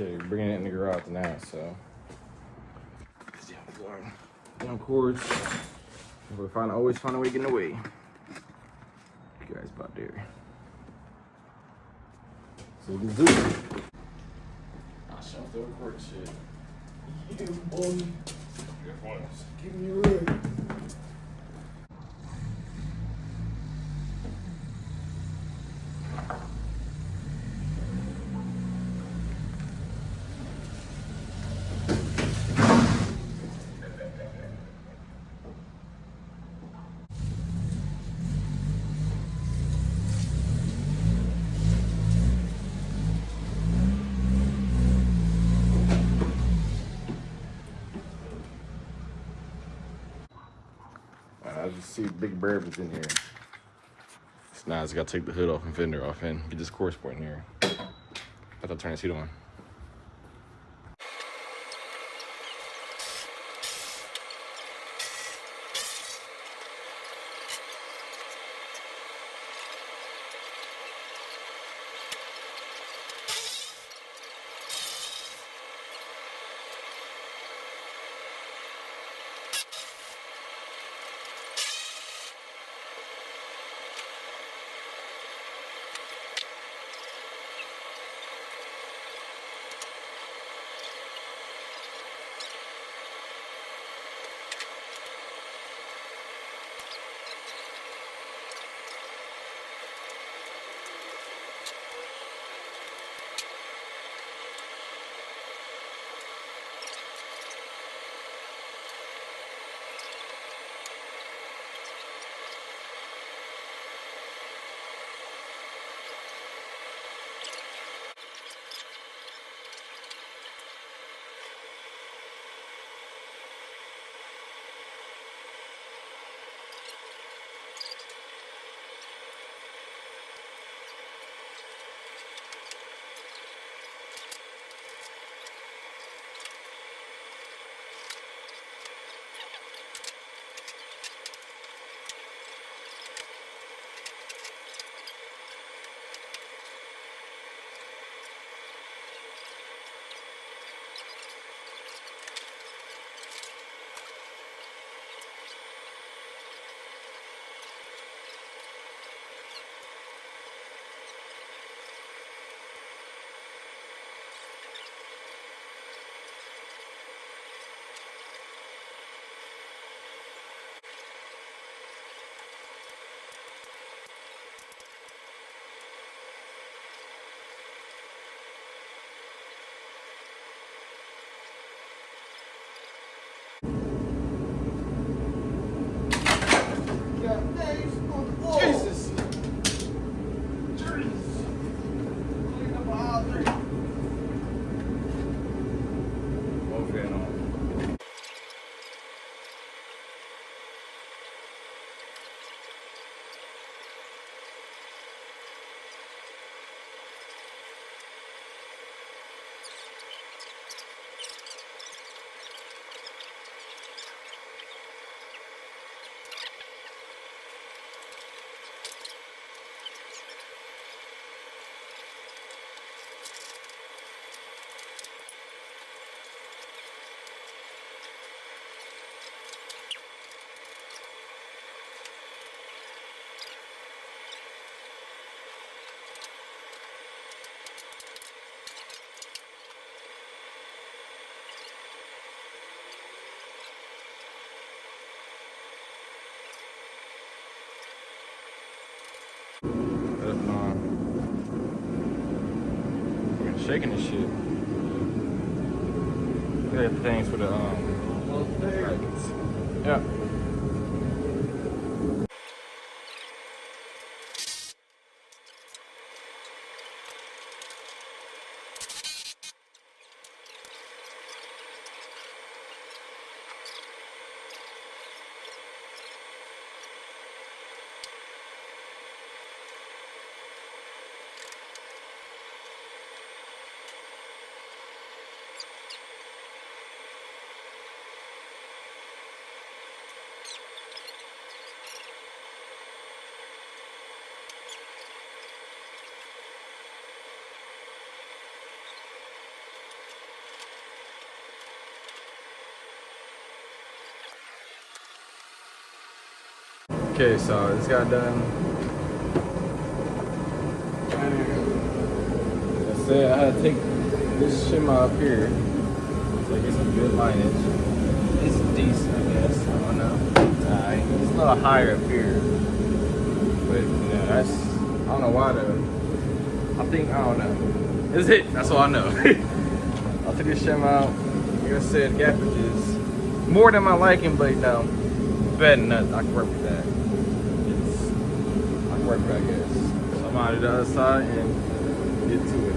Okay, bringing it in the garage now, so. Damn cords. We'll always find a way to get in the way. You guys about there. So we can do it. I'll shuffle the cord shit. Yeah, boy. Good ones. Give me your rig. I just see big bird was in here. So now I just gotta take the hood off and fender off and get this cord sport in here. I have to turn this heat on. Jesus! Clean up aisle 3. One fan on. We're shaking this shit. Look at the things for the brackets. Yeah. Okay, so this got done. Like I said, I had to take this shim up here so I get some good lineage. It's decent, I guess. I don't know. It's alright. It's a little higher up here. But, you know, that's, I don't know why though. I don't know. It's it. That's all I know. I'll take this shim out. Like I said, gappage is more than my liking, but you know, better than nothing. I can work with that. I can work with it, I guess. So I'm out of the other side and get to it.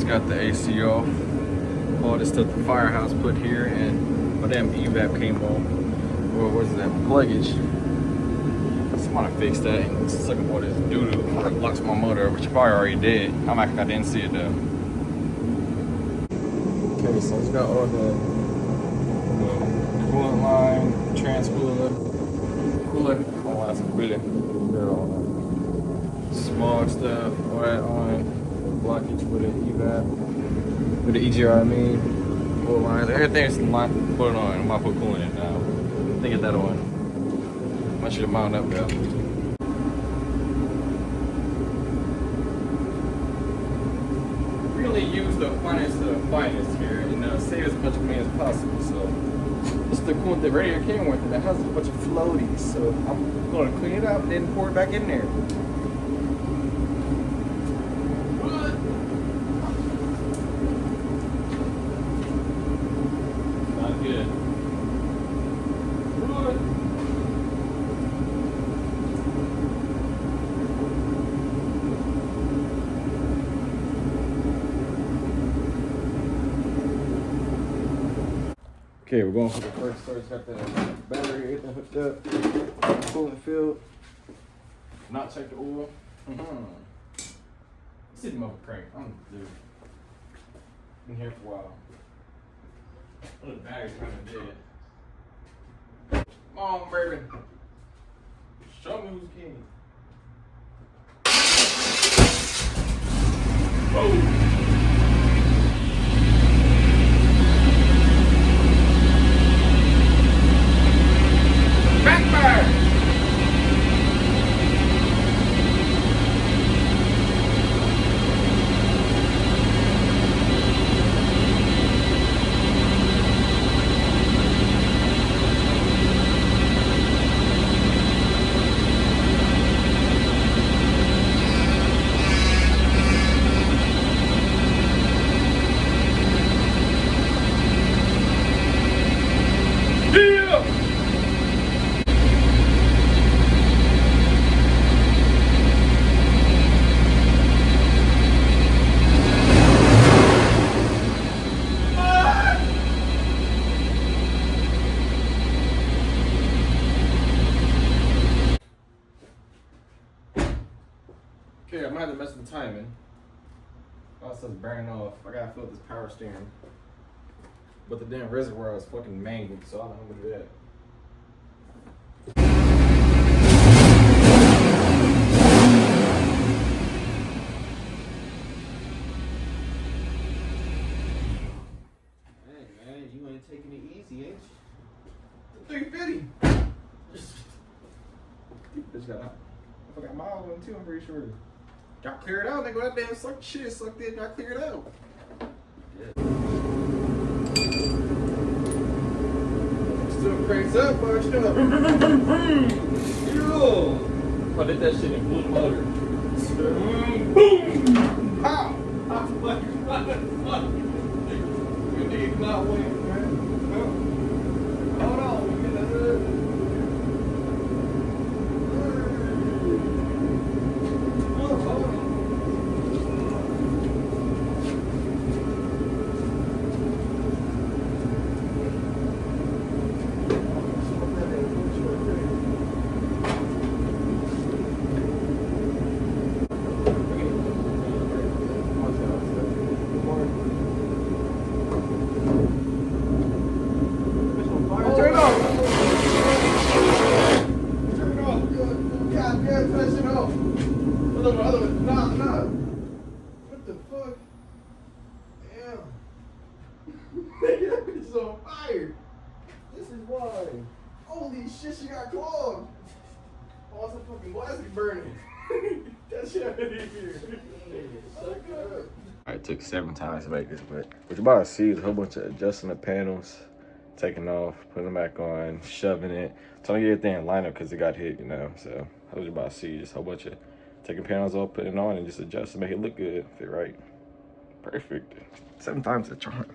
Got the AC off. All this stuff the firehouse put here, and my damn evap came on. What was that? Pluggage. Somebody fixed that and suck up all this doo-doo before it locks my motor, which probably already did. I'm acting I didn't see it though. Okay, so it's got all the coolant line, cooler. Oh, that's really good on smog stuff, all that on. Blockage with an evap, with the EGR, I mean, oil lines, everything's put on. I'm about to put coolant in it now. I think get that on. I want you to mount up, though. Really use the finest here and save as much money as possible. So, this is the coolant the radiator came with, and it has a bunch of floaties. So, I'm going to clean it up and then pour it back in there. Okay, we're going for the first start. Got the battery, everything hooked up. Coolant filled. Not check the oil. Let's see the mother crank. I'm dude. Been here for a while. Oh, the battery's kind of dead. Come on, baby. Show me who's king. Whoa. to mess with the timing. Also, it's burning off. I gotta fill this power steering. But the damn reservoir is fucking mangled, so I don't know what to do that. Hey man, you ain't taking it easy, ain't you? 350. Bitch got out. I forgot miles on too, I'm pretty sure. Got cleared out, nigga. That damn shit sucked in, got cleared out. Yeah. Still cranks up, but you know. Yo! I did that shit in blue motor. Boom! Pow! I'm like, you need not win, man. Hold on, we get the hood. What the fuck? Damn. That bitch is on fire. This is why. Holy shit, she got clogged. Oh, some fucking plastic burning. That shit out of here. So good. It took 7 times to make this, but what you're about to see is a whole bunch of adjusting the panels, taking off, putting them back on, shoving it, trying to get everything lined up because it got hit, you know. So I was about to see just a whole bunch of taking panels off, putting it on, and just adjust to make it look good, fit right. Perfect. 7 times the charm.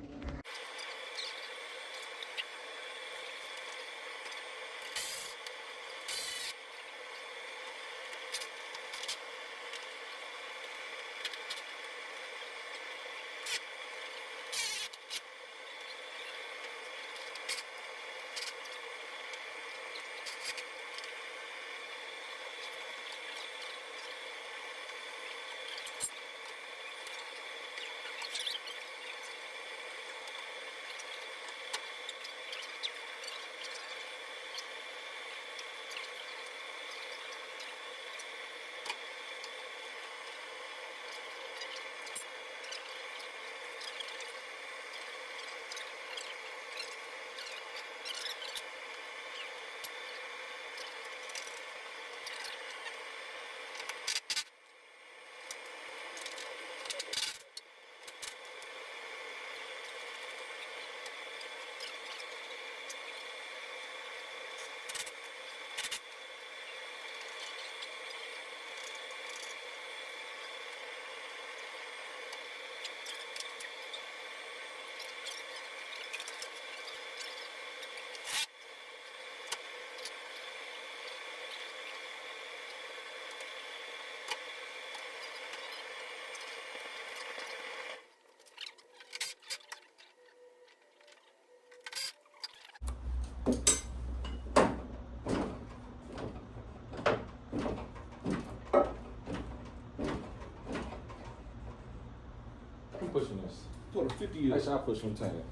I'm pushing this. 250 years. Actually, I'll push from 10.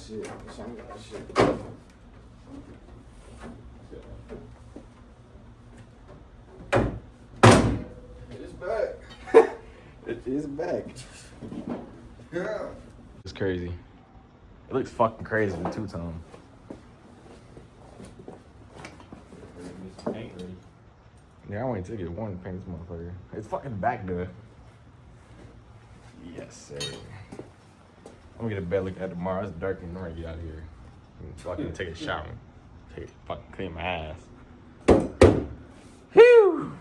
shit. Some of that shit. It's back. It is back. Yeah. It's crazy. It looks fucking crazy with two-tone. Yeah, I want to take it one to paint this motherfucker. It's fucking back there. Yes, sir. I'm gonna get a better look at it tomorrow. It's dark and I'm ready to get out of here. So I can take a shower. Fucking clean my ass. Whew!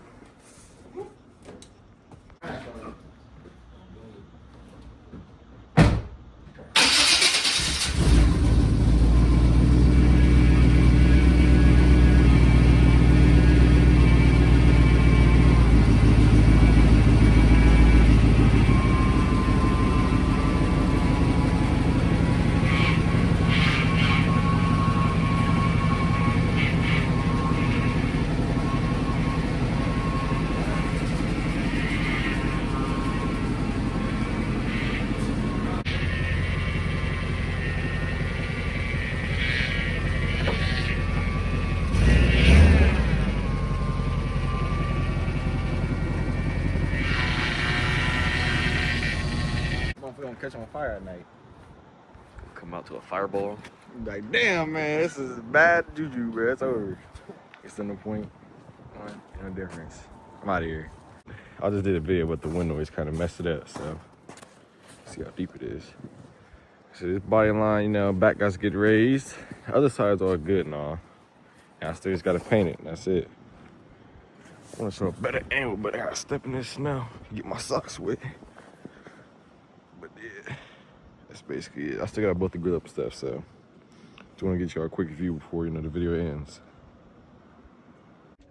We're gonna catch on fire at night. Come out to a fireball. Like, damn, man, this is bad juju, bro. It's over. It's in the point. No difference. I'm out of here. I just did a video, but the wind noise kind of messed it up, so see how deep it is. So this body line, you know, back guys get raised. The other side's all good and all. And I still just gotta paint it, and that's it. I wanna show a better angle, but I gotta step in this snow, get my socks wet. But yeah, that's basically it. I still got both the grill up stuff, so just want to get y'all a quick view before, you know, the video ends.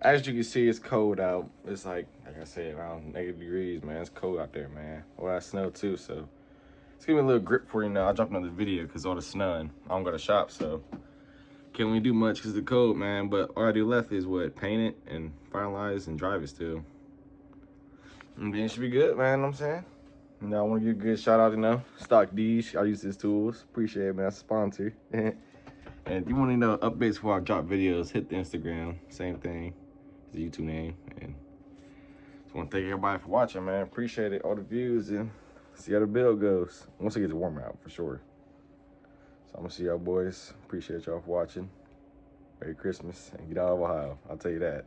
As you can see, it's cold out. It's like I said, around -degrees, man. It's cold out there, man. Well, that snow too, so it's giving me a little grip for you now. I dropped another video because all the snowing. I don't go to shop, so can't really do much because of the cold, man. But all I do left is what, paint it and finalize and drive it still. And then it should be good, man. You know what I'm saying? You know, I want to give a good shout out, you know, Stock D's. I use his tools. Appreciate it, man. That's a sponsor. And if you want to know updates before I drop videos, hit the Instagram. Same thing. It's the YouTube name. And just want to thank everybody for watching, man. Appreciate it. All the views and see how the build goes. Once it gets warmer out, for sure. So I'm going to see y'all boys. Appreciate y'all for watching. Merry Christmas and get out of Ohio. I'll tell you that.